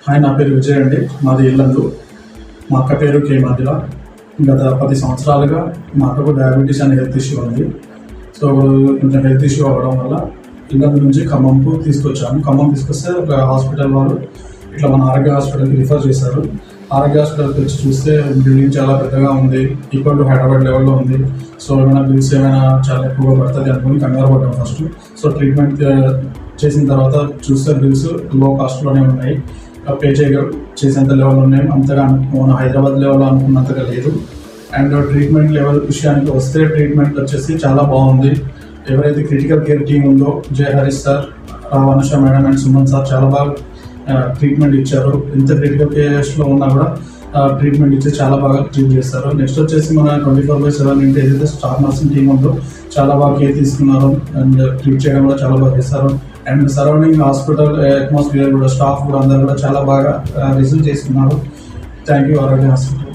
Hi, నా పేరు విజయ్ అండి. మాది ఇల్లందు. మా అక్క పేరు కే మధ్యల. గత 10 సంవత్సరాలుగా మా అక్కకు డయాబెటీస్ అనే హెల్త్ ఇష్యూ ఉంది. సో కొంచెం హెల్త్ ఇష్యూ అవ్వడం వల్ల ఇల్లందు నుంచి ఖమ్మంకు తీసుకొచ్చాము. ఖమ్మం తీసుకొస్తే ఒక హాస్పిటల్ వాళ్ళు ఇట్లా మన ఆరోగ్య హాస్పిటల్కి రిఫర్ చేశారు. ఆరోగ్య హాస్పిటల్కి వచ్చి చూస్తే బిల్డింగ్ చాలా పెద్దగా ఉంది, ఈక్వల్ టు హైదరాబాద్ లెవెల్లో ఉంది. సో ఏమైనా బిల్స్ ఏమైనా చాలా ఎక్కువగా పడుతుంది అనుకుని కంగారు పడ్డాం ఫస్ట్. సో ట్రీట్మెంట్ చేసిన తర్వాత చూస్తే బిల్స్ లో కాస్ట్లోనే ఉన్నాయి, పే చేసేంత లెవెల్ ఉన్నాయి. అంతగా మన హైదరాబాద్ లెవెల్లో అనుకున్నంతగా లేదు. అండ్ ట్రీట్మెంట్ లెవెల్ విషయానికి వస్తే ట్రీట్మెంట్ వచ్చేసి చాలా బాగుంది. ఎవరైతే క్రిటికల్ కేర్ టీమ్ ఉందో Jaya Harish sir, Vanusha madam and Suman sir చాలా బాగా ట్రీట్మెంట్ ఇచ్చారు. ఎంత క్రిటికల్ కేర్స్లో ఉన్నా కూడా ట్రీట్మెంట్ ఇచ్చి చాలా బాగా ట్రీట్ చేస్తారు. నెక్స్ట్ వచ్చేసి మన 24/7 ఇంటి ఏదైతే స్టాఫ్ నర్సింగ్ టీమ్ ఉందో చాలా బాగా కేర్ తీసుకున్నారు అండ్ ట్రీట్ చేయడం కూడా చాలా బాగా చేస్తారు. అండ్ సరౌండింగ్ హాస్పిటల్ అట్మాస్ఫియర్ కూడా, స్టాఫ్ కూడా అందరూ కూడా చాలా బాగా రిసీవ్ చేసుకున్నారు. థ్యాంక్ యూ ఆరోగ్య హాస్పిటల్.